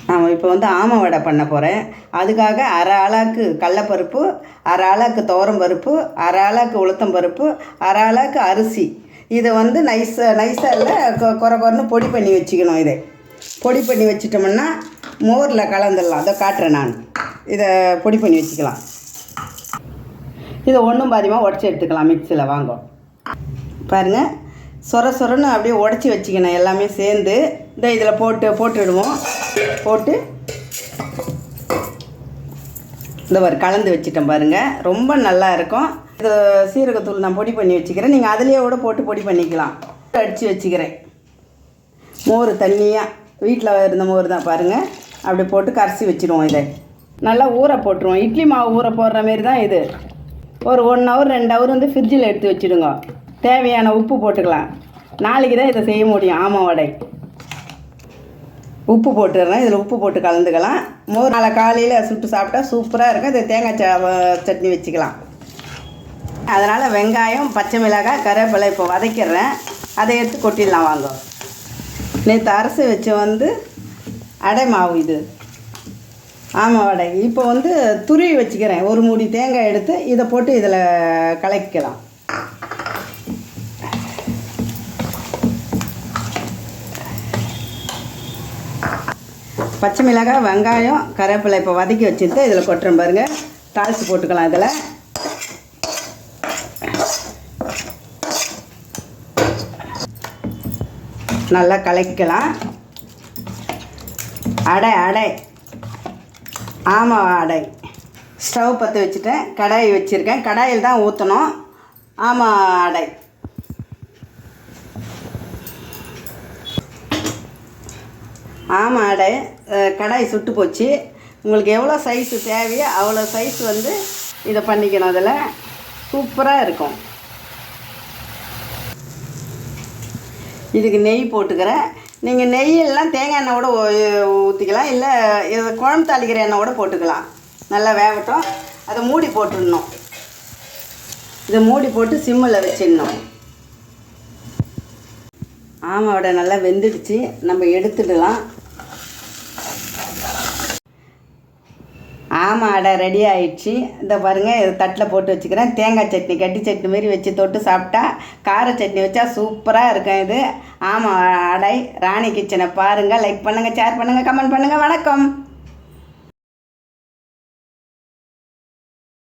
நான் இப்போ வந்து ஆமை வடை பண்ண போகிறேன். அதுக்காக அரை ஆளாக்கு கடலப்பருப்பு, அரை ஆளாக்கு துவரம்பருப்பு, அரை ஆளாக்கு உளுத்தம்பருப்பு, அரை ஆளாக்கு அரிசி. இதை வந்து நைஸாக இல்லை குறைன்னு பொடி பண்ணி வச்சுக்கணும். இதை பொடி பண்ணி வச்சிட்டோம்னா மோரில் கலந்துடலாம். அதை காட்டுறேன் நான். இதை பொடி பண்ணி வச்சுக்கலாம். இதை ஒன்றும் பாதியமாக உடச்சி எடுத்துக்கலாம். மிக்சியில் வாங்க பாருங்கள். சொரன்னு அப்படியே உடச்சி வச்சுக்கணும். எல்லாமே சேர்ந்து இந்த இதில் போட்டுடுவோம். போட்டு இந்த ஒரு கலந்து வச்சுட்டேன் பாருங்கள். ரொம்ப நல்லா இருக்கும். இது சீரகத்தூள் நான் பொடி பண்ணி வச்சுக்கிறேன். நீங்கள் அதுலேயே கூட போட்டு பொடி பண்ணிக்கலாம். அடித்து வச்சுக்கிறேன். மோர் தண்ணியாக வீட்டில் இருந்த மோர் தான் பாருங்கள். அப்படி போட்டு கரைச்சி வச்சுருவோம். இதை நல்லா ஊற போட்டுருவோம். இட்லி மாவு ஊற போடுற மாரி தான் இது. ஒரு 1 ஹவர் 2 ஹவர் வந்து ஃப்ரிட்ஜில் எடுத்து வச்சுடுங்க. தேவையான உப்பு போட்டுக்கலாம். நாளைக்கு தான் இதை செய்ய முடியும். ஆமை வடை உப்பு போட்டுடுறேன். இதில் உப்பு போட்டு கலந்துக்கலாம். மோர் நாளை காலையில் சுட்டு சாப்பிட்டா சூப்பராக இருக்கும். இதை தேங்காய் சட்னி வச்சுக்கலாம். அதனால் வெங்காயம், பச்சை மிளகாய், கருவேப்பிலை இப்போ வதக்கிடுறேன். அதை எடுத்து கொட்டிடலாம் வாங்க. நேற்று அரைச்சி வச்சு வந்து அடை மாவு இது ஆமை வடை. இப்போ வந்து துருவி வச்சுக்கிறேன். ஒரு மூடி தேங்காய் எடுத்து இதை போட்டு இதில் கலக்கிக்கலாம். பச்சை மிளகாய், வெங்காயம், கருவேப்பிலை இப்போ வதக்கி வச்சுட்டு இதில் கொட்டுறேன் பாருங்கள். தாளித்து போட்டுக்கலாம். இதில் நல்லா கலக்கலாம். அடை ஆமாம் அடை. ஸ்டவ் பற்ற வச்சுட்டேன். கடாய் வச்சுருக்கேன். கடாயில் தான் ஊற்றணும். ஆமாம் அடை அடை கடாய் சுட்டு போச்சு. உங்களுக்கு எவ்வளோ சைஸு தேவையோ அவ்வளோ சைஸ் வந்து இதை பண்ணிக்கணும். அதில் சூப்பராக இருக்கும். இதுக்கு நெய் போட்டுக்கிறேன். நீங்கள் நெய்யெல்லாம் தேங்காய் எண்ணெய் கூட ஊற்றிக்கலாம். இல்லை இது குழம்பு தாளிக்கிற எண்ணெய் கூட போட்டுக்கலாம். நல்லா வேகட்டும். அதை மூடி போட்டுடணும். இதை மூடி போட்டு சிம்மில் வச்சிடணும். ஆமை வடை நல்லா வெந்துடுச்சு. நம்ம எடுத்துடலாம். ஆமை அடை ரெடி ஆகிடுச்சு. இந்த பாருங்கள். இது தட்டில் போட்டு வச்சுக்கிறேன். தேங்காய் சட்னி, கட்டி சட்னி மாரி வச்சு தொட்டு சாப்பிட்டா, கார சட்னி வச்சா சூப்பராக இருக்கும். இது ஆமை அடை. ராணி கிச்சனை பாருங்கள். லைக் பண்ணுங்கள், ஷேர் பண்ணுங்கள், கமெண்ட் பண்ணுங்கள். வணக்கம்.